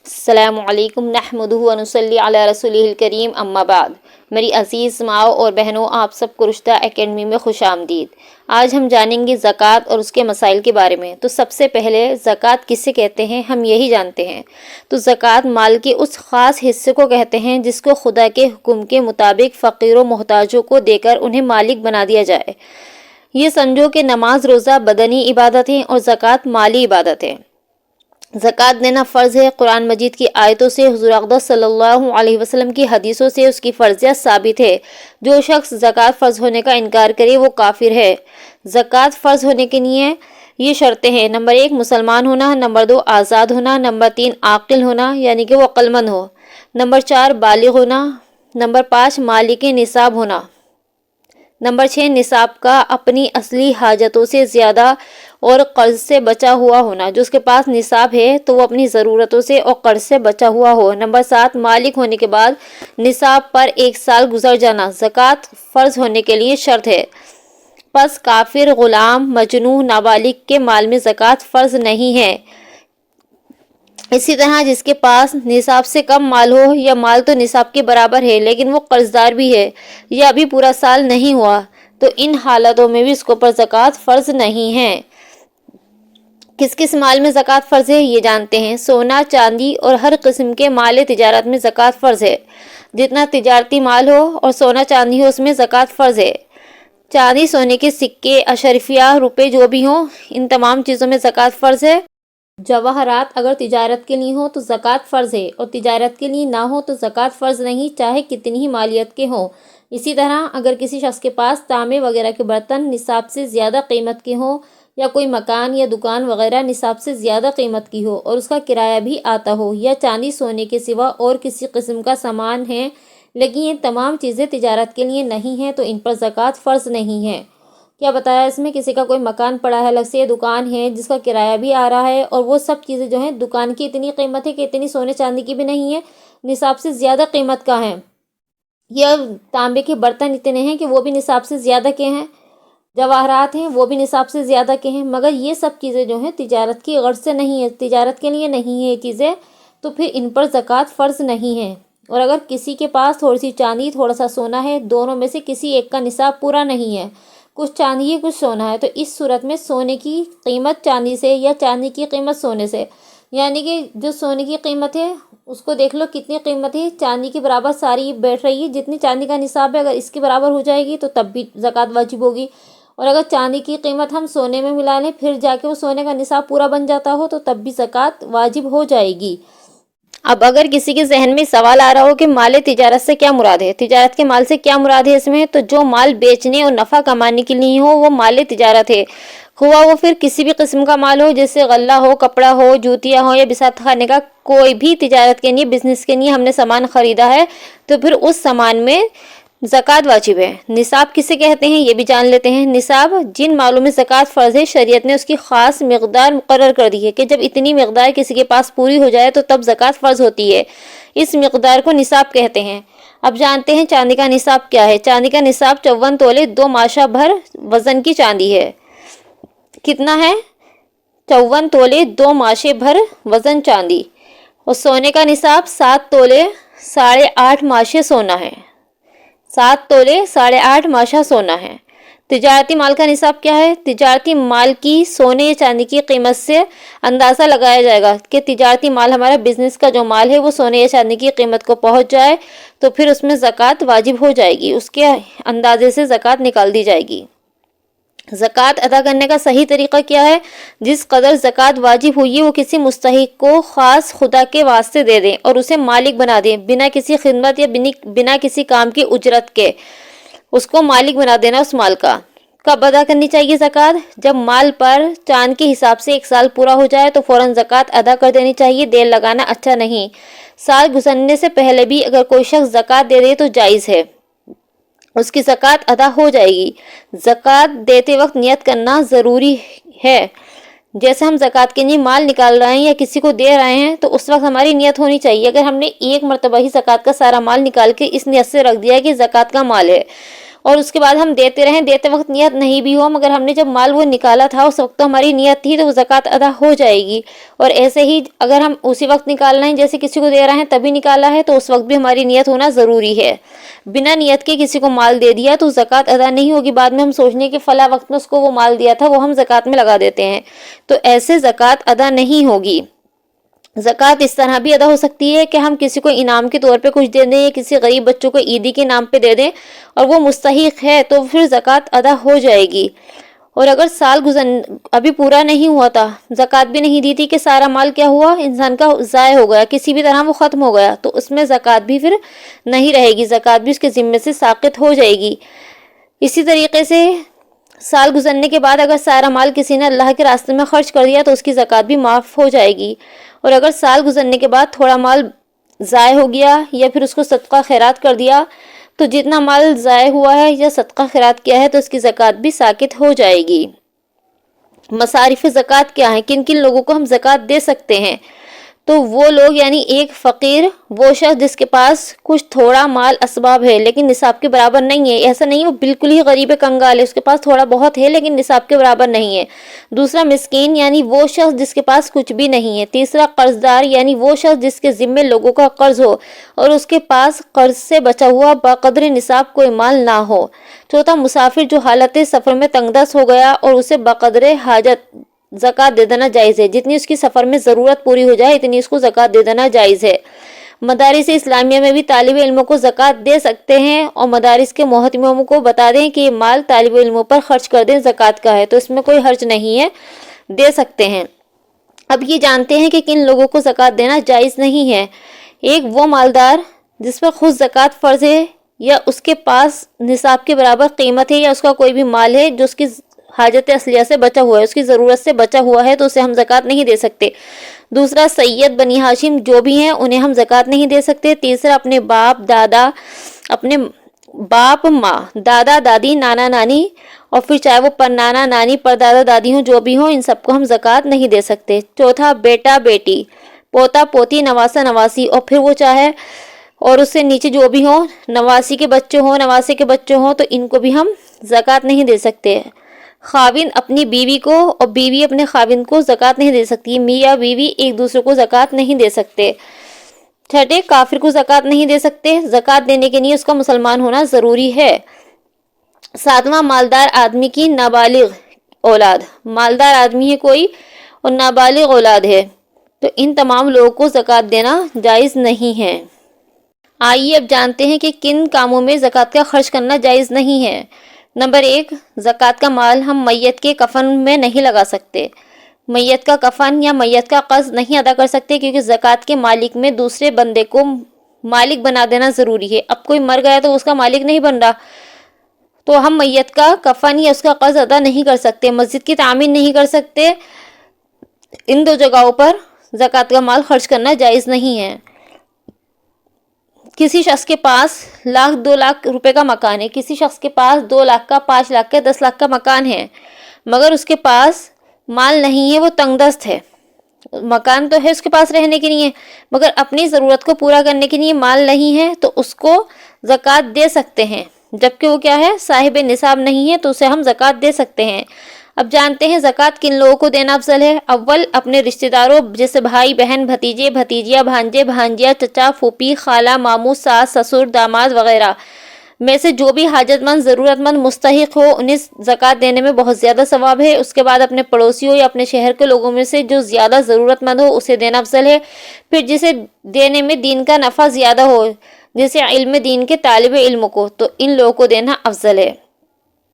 السلام علیکم نحمدہ و نصلی علی رسولہ الکریم اما بعد۔ میری عزیز ماؤں اور بہنوں، آپ سب کو رشتہ اکیڈمی میں خوش آمدید۔ آج ہم جانیں گے زکوٰۃ اور اس کے مسائل کے بارے میں۔ تو سب سے پہلے زکوٰۃ کسے کہتے ہیں ہم یہی جانتے ہیں۔ تو زکوٰۃ مال کے اس خاص حصے کو کہتے ہیں جس کو خدا کے حکم کے مطابق فقیر و محتاجوں کو دے کر انہیں مالک بنا دیا جائے۔ یہ سمجھو کہ نماز روزہ بدنی عبادت ہے اور زکوٰۃ مالی عبادت ہے۔ زکوٰۃ دینا فرض ہے۔ قرآن مجید کی آیتوں سے، حضور اقدس صلی اللہ علیہ وسلم کی حدیثوں سے اس کی فرضیت ثابت ہے۔ جو شخص زکوٰۃ فرض ہونے کا انکار کرے وہ کافر ہے۔ زکوٰۃ فرض ہونے کے لیے یہ شرطیں ہیں: نمبر 1 مسلمان ہونا، نمبر 2 آزاد ہونا، نمبر 3 عاقل ہونا یعنی کہ وہ عقل مند ہو، نمبر 4 بالغ ہونا، نمبر 5 مالک نصاب ہونا، نمبر 6 نصاب کا اپنی اصلی حاجتوں سے زیادہ اور قرض سے بچا ہوا ہونا۔ جو اس کے پاس نصاب ہے تو وہ اپنی ضرورتوں سے اور قرض سے بچا ہوا ہو۔ نمبر 7 مالک ہونے کے بعد نصاب پر 1 سال گزر جانا زکوٰۃ فرض ہونے کے لیے شرط ہے۔ پس کافر، غلام، مجنون، نابالغ کے مال میں زکوٰۃ فرض نہیں ہے۔ اسی طرح جس کے پاس نصاب سے کم مال ہو یا مال تو نصاب کے برابر ہے لیکن وہ قرض دار بھی ہے یا ابھی پورا سال نہیں ہوا تو ان حالتوں میں بھی اس کو پر زکوٰۃ فرض نہیں ہے۔ کس کس مال میں زکوٰۃ فرض ہے یہ جانتے ہیں۔ سونا، چاندی اور ہر قسم کے مال تجارت میں زکوٰۃ فرض ہے۔ جتنا تجارتی مال ہو اور سونا چاندی ہو اس میں زکوٰۃ فرض ہے۔ چاندی، سونے کے سکے، اشرفیہ، روپے جو بھی ہوں ان تمام چیزوں میں زکوٰۃ فرض ہے۔ جواہرات اگر تجارت کے لیے ہوں تو زکوٰۃ فرض ہے اور تجارت کے لیے نہ ہو تو زکوٰۃ فرض نہیں، چاہے کتنی ہی مالیت کے ہوں۔ اسی طرح اگر کسی شخص کے پاس تانبے وغیرہ کے برتن نصاب سے زیادہ قیمت کے ہوں یا کوئی مکان یا دکان وغیرہ نصاب سے زیادہ قیمت کی ہو اور اس کا کرایہ بھی آتا ہو، یا چاندی سونے کے سوا اور کسی قسم کا سامان ہے لیکن یہ تمام چیزیں تجارت کے لیے نہیں ہیں تو ان پر زکوٰۃ فرض نہیں ہے۔ کیا بتایا اس میں؟ کسی کا کوئی مکان پڑا ہے، الگ سے دکان ہے جس کا کرایہ بھی آ رہا ہے اور وہ سب چیزیں جو ہیں دکان کی اتنی قیمت ہے کہ اتنی سونے چاندی کی بھی نہیں ہے، نصاب سے زیادہ قیمت کا ہے، یا تانبے کے برتن اتنے ہیں کہ وہ بھی نصاب سے زیادہ کے ہیں، جواہرات ہیں وہ بھی نصاب سے زیادہ کے ہیں، مگر یہ سب چیزیں جو ہیں تجارت کی غرض سے نہیں ہے، تجارت کے لیے نہیں ہے یہ چیزیں، تو پھر ان پر زکوٰۃ فرض نہیں ہے۔ اور اگر کسی کے پاس تھوڑی سی چاندی تھوڑا سا سونا ہے، دونوں میں سے کسی ایک کا نصاب پورا نہیں ہے، کچھ چاندی ہے کچھ سونا ہے، تو اس صورت میں سونے کی قیمت چاندی سے یا چاندی کی قیمت سونے سے، یعنی کہ جو سونے کی قیمت ہے اس کو دیکھ لو کتنی قیمت ہے، چاندی کے برابر ساری بیٹھ رہی ہے، جتنی چاندی کا نصاب ہے اگر اس کے برابر ہو جائے گی تو تب بھی زکوٰۃ واجب ہوگی، اور اگر چاندی کی قیمت ہم سونے میں ملا لیں پھر جا کے وہ سونے کا نصاب پورا بن جاتا ہو تو تب بھی زکوٰۃ واجب ہو جائے گی۔ اب اگر کسی کے ذہن میں سوال آ رہا ہو کہ مال تجارت سے کیا مراد ہے، تجارت کے مال سے کیا مراد ہے اس میں، تو جو مال بیچنے اور نفع کمانے کے لیے ہو وہ مال تجارت ہے، خواہ وہ پھر کسی بھی قسم کا مال ہو، جیسے غلہ ہو، کپڑا ہو، جوتیاں ہو یا بساط خانے کا کوئی بھی تجارت کے لیے، بزنس کے لیے ہم نے سامان خریدا ہے تو پھر اس سامان میں زکوٰۃ واجب ہے۔ نصاب کسے کہتے ہیں یہ بھی جان لیتے ہیں۔ نصاب جن مالوں میں زکوٰۃ فرض ہے شریعت نے اس کی خاص مقدار مقرر کر دی ہے کہ جب اتنی مقدار کسی کے پاس پوری ہو جائے تو تب زکوٰۃ فرض ہوتی ہے، اس مقدار کو نصاب کہتے ہیں۔ اب جانتے ہیں چاندی کا نصاب کیا ہے۔ چاندی کا نصاب 54 تولے 2 ماشا بھر وزن کی چاندی ہے۔ کتنا ہے؟ 54 تولے 2 ماشے بھر وزن چاندی۔ اور سونے کا نصاب 7 تولے 8.5 ماشے سونا ہے۔ 7 تولے 8.5 ماشا سونا ہے۔ تجارتی مال کا نصاب کیا ہے؟ تجارتی مال کی سونے یا چاندی کی قیمت سے اندازہ لگایا جائے گا کہ تجارتی مال ہمارا بزنس کا جو مال ہے وہ سونے یا چاندی کی قیمت کو پہنچ جائے تو پھر اس میں زکوٰۃ واجب ہو جائے گی، اس کے اندازے سے زکوٰۃ نکال دی جائے گی۔ زکوٰۃ ادا کرنے کا صحیح طریقہ کیا ہے؟ جس قدر زکوٰۃ واجب ہوئی ہے وہ کسی مستحق کو خاص خدا کے واسطے دے دیں اور اسے مالک بنا دیں، بنا کسی خدمت یا بنا کسی کام کی اجرت کے اس کو مالک بنا دینا اس مال کا۔ کب ادا کرنی چاہیے زکوٰۃ؟ جب مال پر چاند کے حساب سے 1 سال پورا ہو جائے تو فوراً زکوٰۃ ادا کر دینی چاہیے، دیر لگانا اچھا نہیں۔ سال گزرنے سے پہلے بھی اگر کوئی شخص زکوٰۃ دے دے تو جائز ہے، اس کی زکوٰۃ ادا ہو جائے گی۔ زکوٰۃ دیتے وقت نیت کرنا ضروری ہے۔ جیسے ہم زکوٰۃ کے لیے مال نکال رہے ہیں یا کسی کو دے رہے ہیں تو اس وقت ہماری نیت ہونی چاہیے۔ اگر ہم نے ایک مرتبہ ہی زکوٰۃ کا سارا مال نکال کے اس نیت سے رکھ دیا کہ زکوٰۃ کا مال ہے اور اس کے بعد ہم دیتے رہیں، دیتے وقت نیت نہیں بھی ہو، مگر ہم نے جب مال وہ نکالا تھا اس وقت تو ہماری نیت تھی تو وہ زکوٰۃ ادا ہو جائے گی۔ اور ایسے ہی اگر ہم اسی وقت نکالنا ہے، جیسے کسی کو دے رہے ہیں تبھی نکالا ہے، تو اس وقت بھی ہماری نیت ہونا ضروری ہے۔ بنا نیت کے کسی کو مال دے دیا تو زکوٰۃ ادا نہیں ہوگی۔ بعد میں ہم سوچنے کہ فلاں وقت میں اس کو وہ مال دیا تھا، وہ ہم زکوٰۃ میں لگا دیتے ہیں، تو ایسے زکوٰۃ ادا نہیں ہوگی۔ زکوٰۃ اس طرح بھی ادا ہو سکتی ہے کہ ہم کسی کو انعام کے طور پہ کچھ دے دیں، یا کسی غریب بچوں کو عیدی کے نام پہ دے دیں اور وہ مستحق ہے تو پھر زکوٰۃ ادا ہو جائے گی۔ اور اگر سال ابھی پورا نہیں ہوا تھا، زکوٰۃ بھی نہیں دی تھی، کہ سارا مال کیا ہوا، انسان کا ضائع ہو گیا، کسی بھی طرح وہ ختم ہو گیا، تو اس میں زکوٰۃ بھی پھر نہیں رہے گی، زکوٰۃ بھی اس کے ذمے سے ساقط ہو جائے گی۔ اسی طریقے سے سال گزرنے کے بعد اگر سارا مال کسی نے اللہ کے راستے میں خرچ کر دیا تو اس کی زکوٰۃ بھی معاف ہو جائے گی۔ اور اگر سال گزرنے کے بعد تھوڑا مال ضائع ہو گیا یا پھر اس کو صدقہ خیرات کر دیا، تو جتنا مال ضائع ہوا ہے یا صدقہ خیرات کیا ہے تو اس کی زکوٰۃ بھی ساقط ہو جائے گی۔ مصارف زکوٰۃ کیا ہیں، کن کن لوگوں کو ہم زکوٰۃ دے سکتے ہیں؟ تو وہ لوگ یعنی ایک فقیر، وہ شخص جس کے پاس کچھ تھوڑا مال اسباب ہے لیکن نصاب کے برابر نہیں ہے، ایسا نہیں وہ بالکل ہی غریب کنگال ہے، اس کے پاس تھوڑا بہت ہے لیکن نصاب کے برابر نہیں ہے۔ دوسرا مسکین یعنی وہ شخص جس کے پاس کچھ بھی نہیں ہے۔ تیسرا قرض دار یعنی وہ شخص جس کے ذمے لوگوں کا قرض ہو اور اس کے پاس قرض سے بچا ہوا بقدر نصاب کوئی مال نہ ہو۔ چوتھا مسافر جو حالت سفر میں تنگ دست ہو گیا اور اسے بقدر حاجت زکوٰۃ دے دینا جائز ہے، جتنی اس کی سفر میں ضرورت پوری ہو جائے اتنی اس کو زکوٰۃ دے دینا جائز ہے۔ مدارس اسلامیہ میں بھی طالب علموں کو زکوٰۃ دے سکتے ہیں، اور مدارس کے محتمموں کو بتا دیں کہ یہ مال طالب علموں پر خرچ کر دیں، زکوٰۃ کا ہے، تو اس میں کوئی حرج نہیں ہے، دے سکتے ہیں۔ اب یہ جانتے ہیں کہ کن لوگوں کو زکوٰۃ دینا جائز نہیں ہے۔ ایک وہ مالدار جس پر خود زکوٰۃ فرض ہے یا اس کے پاس نصاب کے برابر قیمت ہے یا اس کا کوئی بھی مال ہے جو اس کی حاجت اصلیہ سے بچا ہوا ہے، اس کی ضرورت سے بچا ہوا ہے، تو اسے ہم زکوٰۃ نہیں دے سکتے۔ دوسرا سید بنی ہاشم جو بھی ہیں انہیں ہم زکوٰۃ نہیں دے سکتے۔ تیسرا اپنے باپ ماں، دادا دادی، نانا نانی، اور پھر چاہے وہ پر نانا نانی پر دادا دادی ہوں، جو بھی ہوں، ان سب کو ہم زکوٰۃ نہیں دے سکتے۔ چوتھا بیٹا بیٹی، پوتا پوتی، نواسا نواسی، اور پھر وہ چاہے اور اس سے نیچے جو بھی ہوں، نواسی کے بچے ہوں، نواسے کے بچے ہوں، تو ان کو بھی ہم زکوٰۃ نہیں دے سکتے۔ خاوند اپنی بیوی کو اور بیوی اپنے خاوند کو زکوٰۃ نہیں دے سکتی، میاں بیوی ایک دوسرے کو زکوٰۃ نہیں دے سکتے۔ چھٹے کافر کو زکوٰۃ نہیں دے سکتے، زکوٰۃ دینے کے لیے اس کا مسلمان ہونا ضروری ہے۔ ساتواں مالدار آدمی کی نابالغ اولاد، مالدار آدمی ہے کوئی اور نابالغ اولاد ہے تو ان تمام لوگوں کو زکوٰۃ دینا جائز نہیں ہے۔ آئیے اب جانتے ہیں کہ کن کاموں میں زکوٰۃ کا خرچ کرنا جائز نہیں ہے۔ نمبر 1، زکوٰۃ کا مال ہم میت کے کفن میں نہیں لگا سکتے۔ میت کا کفن یا میت کا قرض نہیں ادا کر سکتے، کیونکہ زکوٰۃ کے مالک میں دوسرے بندے کو مالک بنا دینا ضروری ہے۔ اب کوئی مر گیا تو اس کا مالک نہیں بن رہا، تو ہم میت کا کفن یا اس کا قرض ادا نہیں کر سکتے، مسجد کی تعمیر نہیں کر سکتے۔ ان دو جگہوں پر زکوٰۃ کا مال خرچ کرنا جائز نہیں ہے۔ کسی شخص کے پاس 1,00,000-2,00,000 روپے کا مکان ہے، کسی شخص کے پاس 2,00,000 کا، 5,00,000 کا، 10,00,000 کا مکان ہے، مگر اس کے پاس مال نہیں ہے، وہ تنگ دست ہے۔ مکان تو ہے اس کے پاس رہنے کے لیے، مگر اپنی ضرورت کو پورا کرنے کے لیے مال نہیں ہے، تو اس کو زکوٰۃ دے سکتے ہیں، جبکہ وہ کیا ہے، صاحب نصاب نہیں ہے، تو اسے ہم زکوٰۃ دے سکتے ہیں۔ اب جانتے ہیں زکوٰۃ کن لوگوں کو دینا افضل ہے۔ اول اپنے رشتہ داروں جیسے بھائی بہن، بھتیجے بھتیجیاں، بھانجے بھانجیاں، چچا پھوپھی، خالہ ماموں، ساس سسر، داماد وغیرہ میں سے جو بھی حاجت مند ضرورت مند مستحق ہو انہیں زکوٰۃ دینے میں بہت زیادہ ثواب ہے۔ اس کے بعد اپنے پڑوسیوں یا اپنے شہر کے لوگوں میں سے جو زیادہ ضرورت مند ہو اسے دینا افضل ہے۔ پھر جسے دینے میں دین کا نفع زیادہ ہو، جیسے علم دین کے طالب علم کو، تو ان لوگوں کو دینا افضل ہے۔